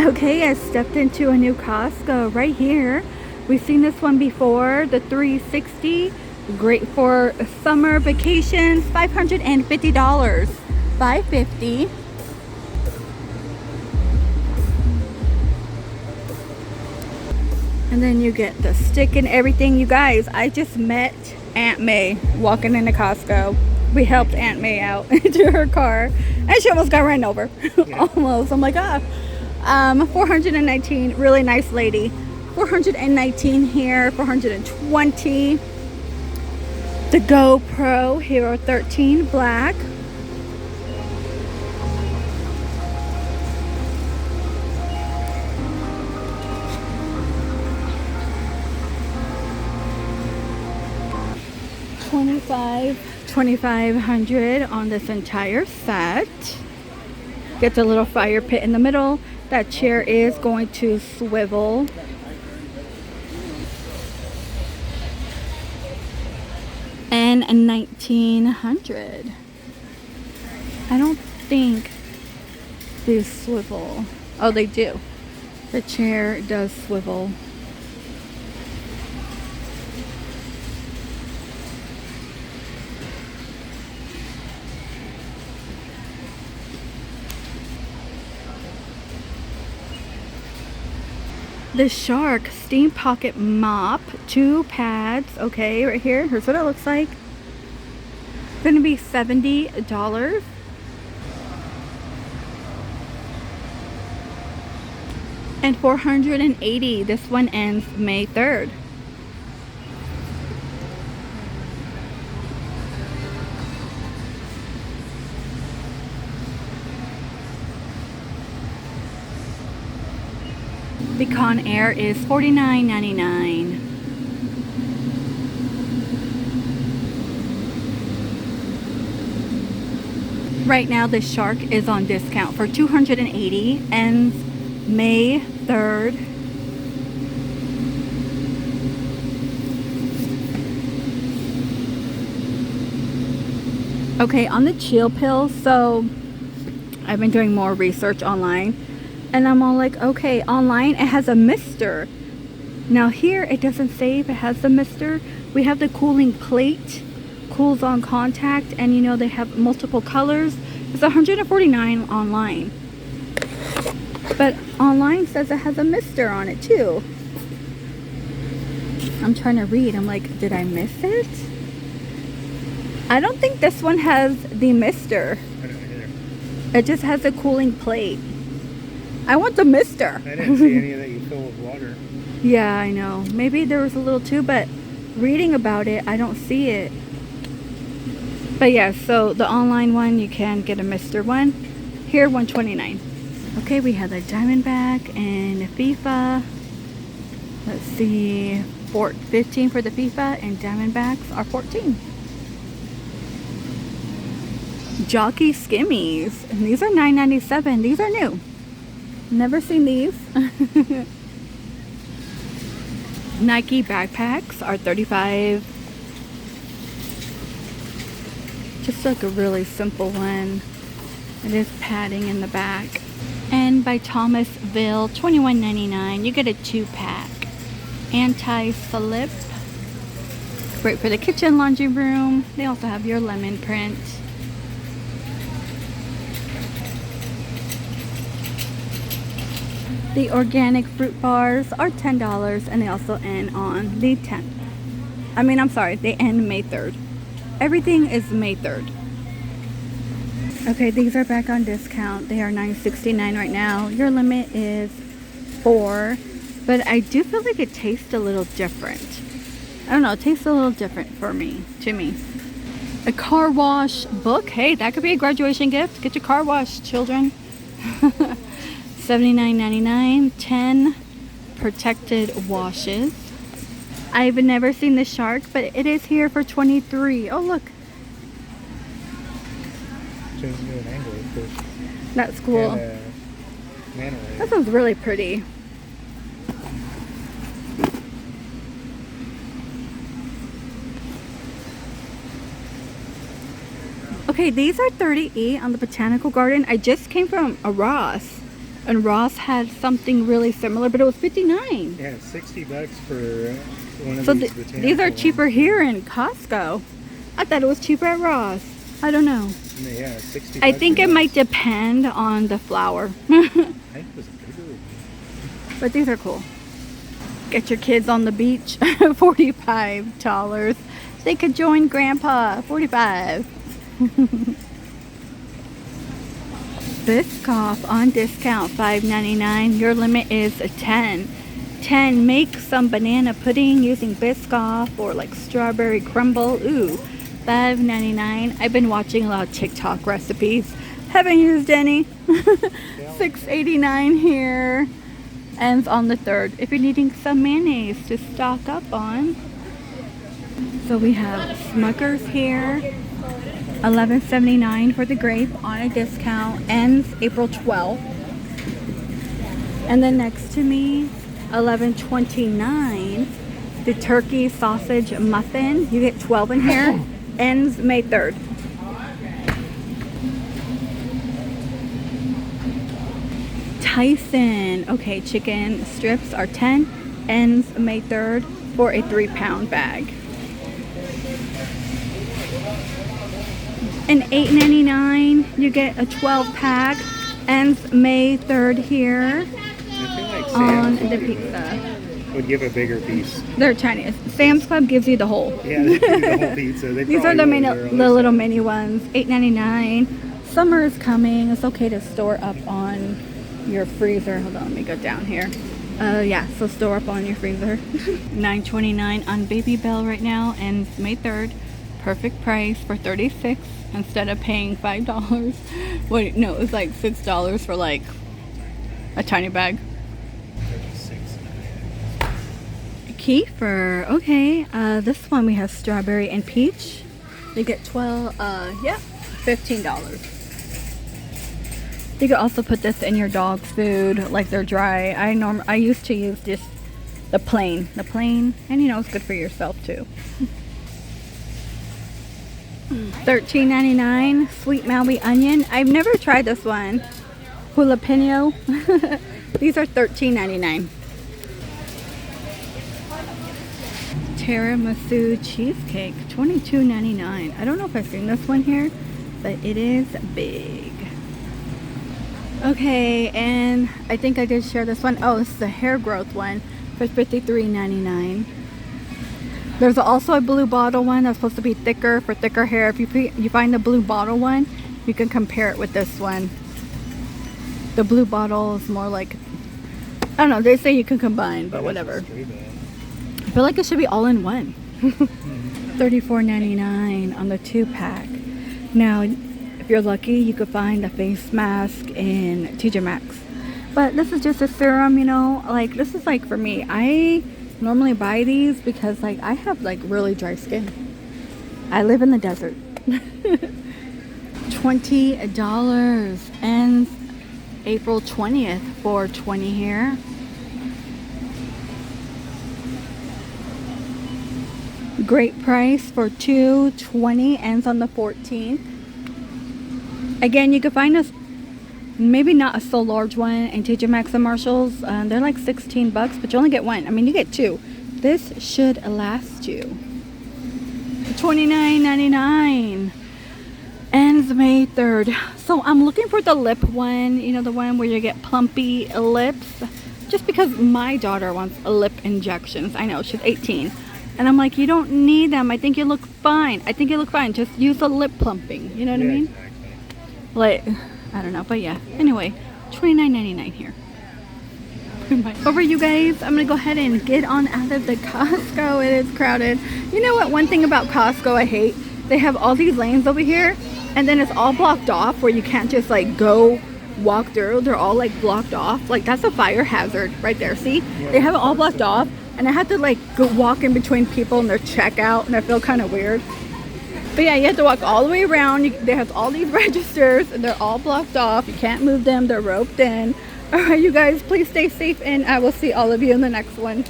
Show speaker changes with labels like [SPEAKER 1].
[SPEAKER 1] Okay, I stepped into a new Costco right here. We've seen this one before, the 360. Great for summer vacations, $550. $550. And then you get the stick and everything. You guys, I just met Aunt May walking into Costco. We helped Aunt May out into her car and she almost got ran over. Yeah. Almost. I'm like, 419, really nice lady. 419 here, 420. The GoPro Hero 13 black. $2,500 on this entire set. Gets a little fire pit in the middle. That chair is going to swivel. And $1,900. I don't think these swivel. Oh, they do. The chair does swivel. The Shark Steam Pocket Mop, 2 pads. Okay, right here. Here's what it looks like. It's going to be $70. And $480. This one ends May 3rd. The Conair is $49.99. Right now the Shark is on discount for $280, ends May 3rd. Okay, on the chill pills, so I've been doing more research online. And I'm all like, okay, online it has a mister. Now here it doesn't say if it has the mister. We have the cooling plate, cools on contact, and you know they have multiple colors. It's $149 online. But online says it has a mister on it too. I'm trying to read. I'm like, did I miss it? I don't think this one has the mister.
[SPEAKER 2] I don't either.
[SPEAKER 1] It just has a cooling plate. I want the mister.
[SPEAKER 2] I didn't see any that you fill with water.
[SPEAKER 1] Yeah, I know. Maybe there was a little too, but reading about it, I don't see it. But yeah, so the online one, you can get a mister one. Here, $129. Okay, we have the Diamondback and FIFA. Let's see, 15 for the FIFA, and Diamondbacks are 14. Jockey Skimmies, and these are $9.97. These are new. Never seen these. Nike backpacks are $35. Just like a really simple one. It is padding in the back. And by Thomasville, $21.99. You get a 2-pack. Anti-slip. Great for the kitchen, laundry room. They also have your lemon print. The organic fruit bars are $10, and they also end on the 10th. I'm sorry, they end May 3rd. Everything is May 3rd. Okay, these are back on discount. They are $9.69 right now. Your limit is 4, but I do feel like it tastes a little different. I don't know, it tastes a little different to me. A car wash book. Hey, that could be a graduation gift. Get your car washed, children. $79.99, 10 protected washes. I've never seen the Shark, but it is here for $23. Oh, look.
[SPEAKER 2] Changes to an angle, of course.
[SPEAKER 1] That's cool.
[SPEAKER 2] And,
[SPEAKER 1] that sounds really pretty. Okay, these are $38 on the Botanical Garden. I just came from a Ross. And Ross had something really similar, but it was $59.
[SPEAKER 2] Yeah, $60 for one of
[SPEAKER 1] So
[SPEAKER 2] these.
[SPEAKER 1] these are cheaper here in Costco. I thought it was cheaper at Ross. I don't know.
[SPEAKER 2] Yeah, $60.
[SPEAKER 1] I think it might depend on the flour.
[SPEAKER 2] I think it was a bigger one.
[SPEAKER 1] But these are cool. Get your kids on the beach. $45. They could join Grandpa. $45. Biscoff on discount. $5.99. Your limit is $10. $10. Make some banana pudding using Biscoff or like strawberry crumble. Ooh. $5.99. I've been watching a lot of TikTok recipes. Haven't used any. $6.89 here. Ends on the 3rd. If you're needing some mayonnaise to stock up on. So we have Smuckers here. $11.79 for the grape on a discount. Ends April 12th. And then next to me, $11.29. The turkey sausage muffin. You get 12 in here. Ends May 3rd. Tyson. Okay, chicken strips are 10. Ends May 3rd for a 3-pound bag. And $8.99 you get a 12-pack. Ends May 3rd here.
[SPEAKER 2] I feel like
[SPEAKER 1] On
[SPEAKER 2] Sam's
[SPEAKER 1] the
[SPEAKER 2] would
[SPEAKER 1] pizza.
[SPEAKER 2] would give a bigger piece.
[SPEAKER 1] They're tiny. Sam's Club gives you the whole.
[SPEAKER 2] Yeah, they give you the whole pizza.
[SPEAKER 1] These are the little mini ones. $8.99. Summer is coming. It's okay to store up on your freezer. Hold on, let me go down here. Yeah, so store up on your freezer. $9.29 on Baby Bell right now, and May 3rd. Perfect price for $36 instead of paying $5. Wait, no, it was like $6 for like a tiny bag. Kefir. Okay, this one we have strawberry and peach. You get 12, yeah, $15. You could also put this in your dog's food, like they're dry. I used to use just the plain, and you know, it's good for yourself too. $13.99 sweet Maui onion. I've never tried this one. Jalapeno. These are $13.99. Tiramisu cheesecake, $22.99. I don't know if I've seen this one here, but it is big. Okay, and I think I did share this one. Oh, this is the hair growth one for $53.99. There's also a blue bottle one that's supposed to be thicker for thicker hair. If you find the blue bottle one, you can compare it with this one. The blue bottle is more like, I don't know, they say you can combine, but whatever. I feel like it should be all in one. $34.99 on the 2-pack. Now, if you're lucky, you could find a face mask in TJ Maxx. But this is just a serum, you know, like this is like for me. I normally buy these because like I have like really dry skin. I live in the desert. $20 ends April 20th for 20 here. Great price for $2.20, ends on the 14th. Again, you can find us maybe not a so large one in TJ Maxx and Marshalls. They're like $16, but you only get one. I mean, you get two. This should last you. $29.99, ends May 3rd. So I'm looking for the lip one, you know, the one where you get plumpy lips, just because my daughter wants lip injections. I know, she's 18. And I'm like, you don't need them. I think you look fine. Just use the lip plumping. You know what I mean?
[SPEAKER 2] Exactly.
[SPEAKER 1] Like, I don't know. But yeah. Anyway, $29.99 here. Over, you guys. I'm going to go ahead and get on out of the Costco. It is crowded. You know what? One thing about Costco I hate. They have all these lanes over here. And then it's all blocked off where you can't just like go walk through. They're all like blocked off. Like that's a fire hazard right there. See?
[SPEAKER 2] Yeah.
[SPEAKER 1] They have it all blocked off. And I had to like go walk in between people in their checkout, and I feel kind of weird. But yeah, you have to walk all the way around. They have all these registers, and they're all blocked off. You can't move them. They're roped in. All right, you guys, please stay safe, and I will see all of you in the next one.